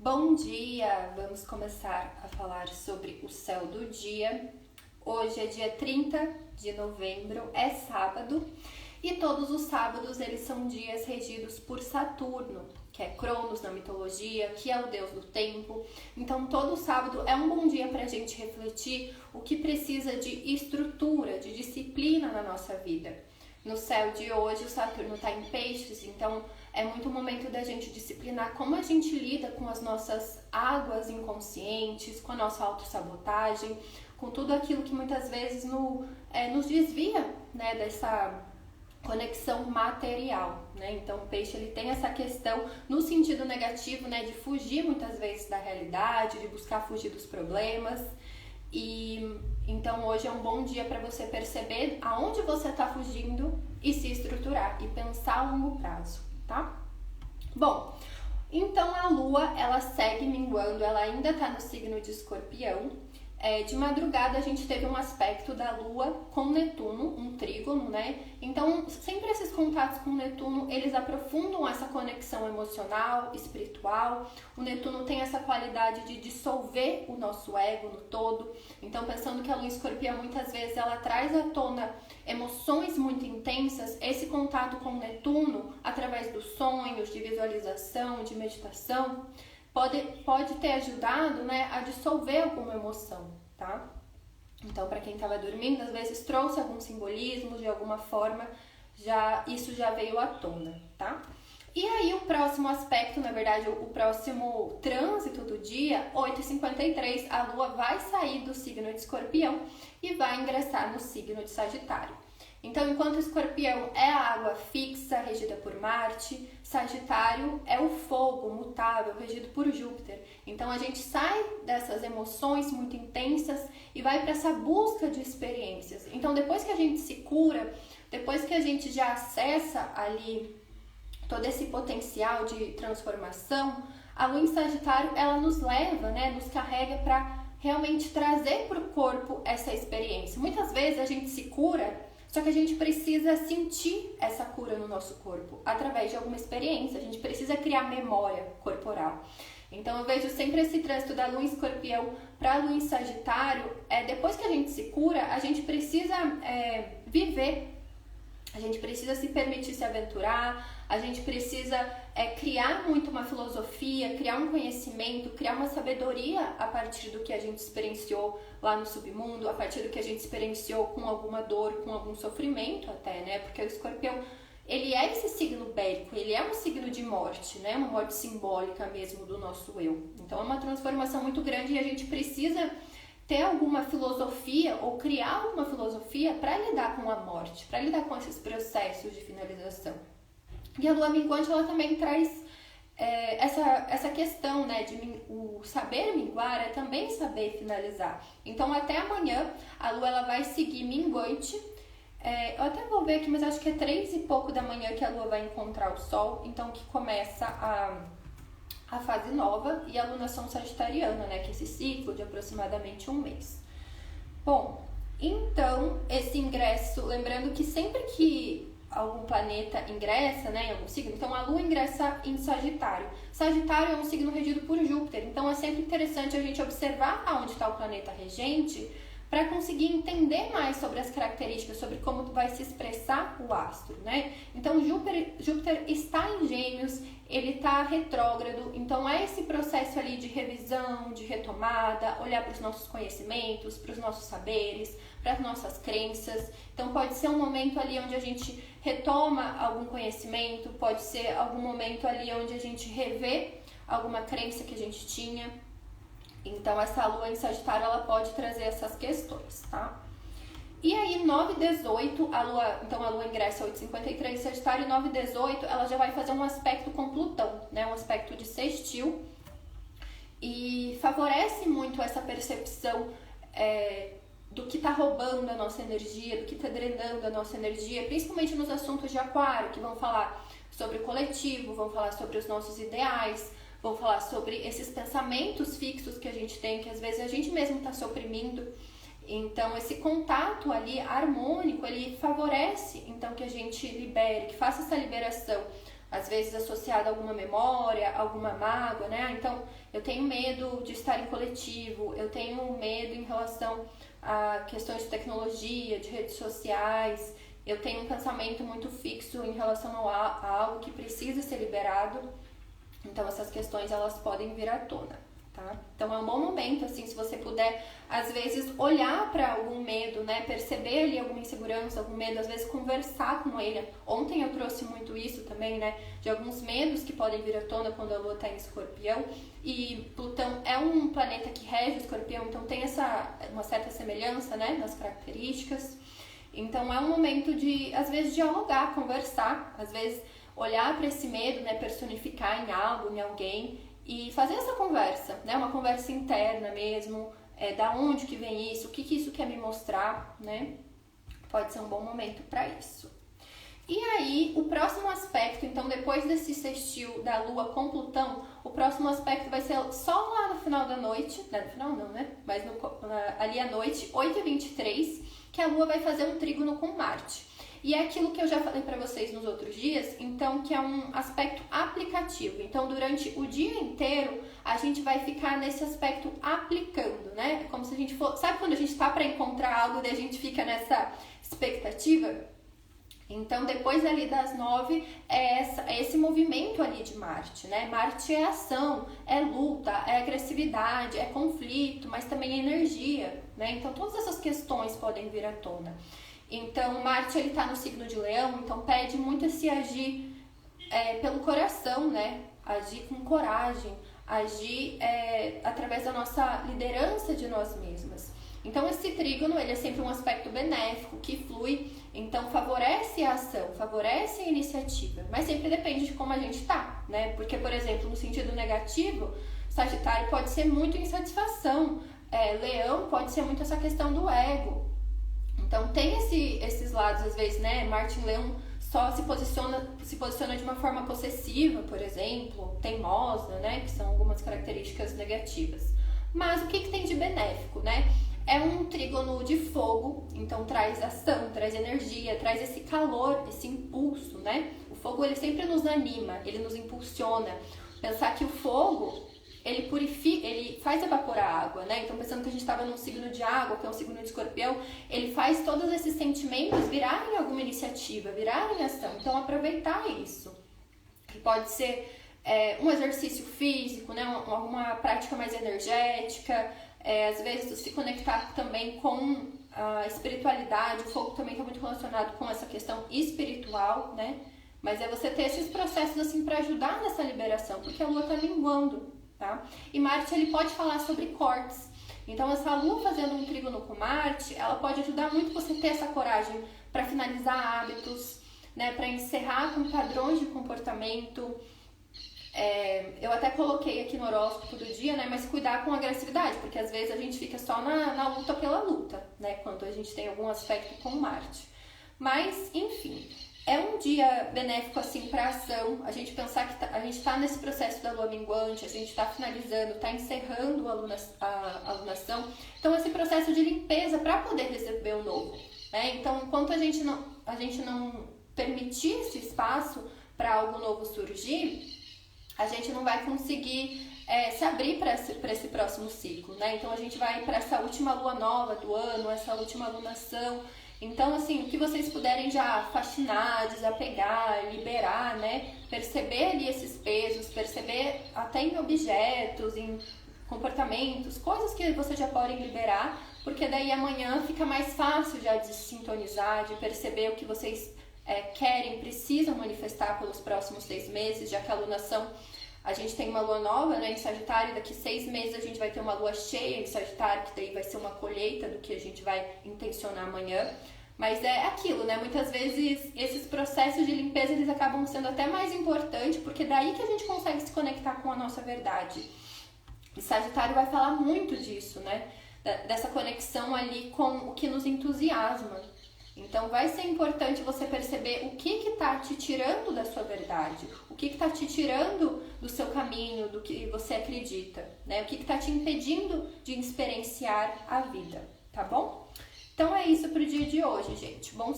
Bom dia! Vamos começar a falar sobre o céu do dia. Hoje é dia 30 de novembro, é sábado, e todos os sábados eles são dias regidos por Saturno, que é Cronos na mitologia, que é o deus do tempo. Então todo sábado é um bom dia para a gente refletir o que precisa de estrutura, de disciplina na nossa vida. No céu de hoje o Saturno está em peixes, então é muito momento da gente disciplinar como a gente lida com as nossas águas inconscientes, com a nossa autossabotagem, com tudo aquilo que muitas vezes nos desvia, né, dessa conexão material, né? Então o peixe ele tem essa questão no sentido negativo, né, de fugir muitas vezes da realidade, de buscar fugir dos problemas. E então hoje é um bom dia para você perceber aonde você está fugindo e se estruturar e pensar a longo prazo, tá? Bom, então a Lua ela segue minguando, ela ainda está no signo de Escorpião. De madrugada a gente teve um aspecto da Lua com Netuno, um trígono, né? Então sempre esses contatos com Netuno, eles aprofundam essa conexão emocional, espiritual. O Netuno tem essa qualidade de dissolver o nosso ego no todo. Então pensando que a Lua em Escorpião muitas vezes ela traz à tona emoções muito intensas, esse contato com Netuno, através dos sonhos, de visualização, de meditação, pode ter ajudado, né, a dissolver alguma emoção, tá? Então, para quem estava dormindo, às vezes trouxe algum simbolismo, de alguma forma, isso já veio à tona, tá? E aí o próximo aspecto, na verdade, o próximo trânsito do dia, 8h53, a Lua vai sair do signo de Escorpião e vai ingressar no signo de Sagitário. Então, enquanto Escorpião é a água fixa, regida por Marte, Sagitário é o fogo mutável, regido por Júpiter. Então, a gente sai dessas emoções muito intensas e vai para essa busca de experiências. Então, depois que a gente se cura, depois que a gente já acessa ali todo esse potencial de transformação, a Lua em Sagitário, ela nos leva, né, nos carrega para realmente trazer para o corpo essa experiência. Muitas vezes a gente se cura, só que a gente precisa sentir essa cura no nosso corpo através de alguma experiência, a gente precisa criar memória corporal. Então eu vejo sempre esse trânsito da Lua em Escorpião para a Lua em Sagitário, depois que a gente se cura, a gente precisa viver, a gente precisa se permitir se aventurar, a gente precisa criar muito uma filosofia, criar um conhecimento, criar uma sabedoria a partir do que a gente experienciou lá no submundo, a partir do que a gente experienciou com alguma dor, com algum sofrimento até, né? Porque o Escorpião, ele é esse signo bélico, ele é um signo de morte, né? Uma morte simbólica mesmo do nosso eu. Então é uma transformação muito grande e a gente precisa ter alguma filosofia ou criar alguma filosofia para lidar com a morte, para lidar com esses processos de finalização. E a Lua minguante, ela também traz essa questão, né, de o saber minguar é também saber finalizar. Então, até amanhã, a Lua ela vai seguir minguante. Eu até vou ver aqui, mas acho que é 3 e pouco da manhã que a Lua vai encontrar o Sol. Então, que começa a fase nova e a lunação sagitariana, né, que é esse ciclo de aproximadamente um mês. Bom, então, esse ingresso, lembrando que sempre que algum planeta ingressa, né, em algum signo, então a Lua ingressa em Sagitário. Sagitário é um signo regido por Júpiter, então é sempre interessante a gente observar aonde está o planeta regente para conseguir entender mais sobre as características, sobre como vai se expressar o astro, né? Então Júpiter está em Gêmeos, ele está retrógrado, então é esse processo ali de revisão, de retomada, olhar para os nossos conhecimentos, para os nossos saberes, para as nossas crenças. Então pode ser um momento ali onde a gente retoma algum conhecimento, pode ser algum momento ali onde a gente revê alguma crença que a gente tinha. Então essa Lua em Sagitário ela pode trazer essas questões, tá? E aí 9h18, a Lua ingressa 8h53 em Sagitário, e 9h18 ela já vai fazer um aspecto com Plutão, né? Um aspecto de sextil, e favorece muito essa percepção do que está roubando a nossa energia, do que está drenando a nossa energia, principalmente nos assuntos de Aquário, que vão falar sobre o coletivo, vão falar sobre os nossos ideais, vão falar sobre esses pensamentos fixos que a gente tem, que às vezes a gente mesmo está se oprimindo. Então, esse contato ali harmônico, ele favorece então que a gente libere, que faça essa liberação às vezes associado a alguma memória, alguma mágoa, né? Então, eu tenho medo de estar em coletivo, eu tenho medo em relação a questões de tecnologia, de redes sociais, eu tenho um pensamento muito fixo em relação a algo que precisa ser liberado. Então, essas questões, elas podem vir à tona, tá? Então, é um bom momento, assim, se você puder, às vezes, olhar para algum medo, né? Perceber ali alguma insegurança, algum medo, às vezes, conversar com ele. Ontem eu trouxe muito isso também, né? De alguns medos que podem vir à tona quando a Lua está em Escorpião. E Plutão é um planeta que rege o Escorpião, então tem uma certa semelhança, né? Nas características. Então, é um momento de, às vezes, dialogar, conversar, às vezes olhar para esse medo, né, personificar em algo, em alguém e fazer essa conversa, né, uma conversa interna mesmo, da onde que vem isso, o que isso quer me mostrar, né, pode ser um bom momento para isso. E aí, o próximo aspecto, então, depois desse sextil da Lua com Plutão, o próximo aspecto vai ser só lá no final da noite, não, no final não, né, mas ali à noite, 8h23, que a Lua vai fazer um trígono com Marte. E é aquilo que eu já falei para vocês nos outros dias, então, que é um aspecto aplicativo. Então, durante o dia inteiro, a gente vai ficar nesse aspecto aplicando, né? Como se a gente for... Sabe quando a gente tá para encontrar algo e a gente fica nessa expectativa? Então, depois ali das 9, é esse movimento ali de Marte, né? Marte é ação, é luta, é agressividade, é conflito, mas também é energia, né? Então, todas essas questões podem vir à tona. Então, Marte, ele tá no signo de Leão, então pede muito esse agir pelo coração, né? Agir com coragem, agir através da nossa liderança de nós mesmas. Então, esse trígono, ele é sempre um aspecto benéfico, que flui, então favorece a ação, favorece a iniciativa, mas sempre depende de como a gente tá, né? Porque, por exemplo, no sentido negativo, Sagitário pode ser muito insatisfação, Leão pode ser muito essa questão do ego. Então, tem esses lados, às vezes, né? Marte em Leão só se posiciona de uma forma possessiva, por exemplo, teimosa, né? Que são algumas características negativas. Mas o que tem de benéfico, né? É um trígono de fogo, então traz ação, traz energia, traz esse calor, esse impulso, né? O fogo, ele sempre nos anima, ele nos impulsiona. Pensar que o fogo... ele purifica, ele faz evaporar a água, né? Então, pensando que a gente estava num signo de água, que é um signo de Escorpião, ele faz todos esses sentimentos virarem alguma iniciativa, virarem ação. Então, aproveitar isso. Que pode ser um exercício físico, né? Alguma prática mais energética, às vezes se conectar também com a espiritualidade. O fogo também está muito relacionado com essa questão espiritual, né? Mas é você ter esses processos assim para ajudar nessa liberação, porque a Lua está minguando. Tá? E Marte, ele pode falar sobre cortes. Então, essa Lua fazendo um trígono com Marte, ela pode ajudar muito você ter essa coragem para finalizar hábitos, né? Para encerrar com padrões de comportamento. Eu até coloquei aqui no horóscopo do dia, né? Mas cuidar com agressividade, porque às vezes a gente fica só na luta pela luta, né? Quando a gente tem algum aspecto com Marte. Mas, enfim... é um dia benéfico, assim, para ação. A gente pensar que a gente está nesse processo da lua minguante, a gente está finalizando, está encerrando a alunação. Então, esse processo de limpeza para poder receber o novo, né? Então, enquanto a gente não permitir esse espaço para algo novo surgir, a gente não vai conseguir se abrir para esse próximo ciclo, né? Então, a gente vai para essa última lua nova do ano, essa última alunação. Então, assim, o que vocês puderem já faxinar, desapegar, liberar, né? Perceber ali esses pesos, perceber até em objetos, em comportamentos, coisas que vocês já podem liberar, porque daí amanhã fica mais fácil já de se sintonizar, de perceber o que vocês querem, precisam manifestar pelos próximos 6 meses, já que a alunação... A gente tem uma lua nova, né, em Sagitário, daqui 6 meses a gente vai ter uma lua cheia em Sagitário, que daí vai ser uma colheita do que a gente vai intencionar amanhã. Mas é aquilo, né, muitas vezes esses processos de limpeza, eles acabam sendo até mais importantes, porque daí que a gente consegue se conectar com a nossa verdade. E Sagitário vai falar muito disso, né, dessa conexão ali com o que nos entusiasma. Então, vai ser importante você perceber o que está te tirando da sua verdade, o que está te tirando do seu caminho, do que você acredita, né? O que está te impedindo de experienciar a vida, tá bom? Então, é isso para o dia de hoje, gente. Bom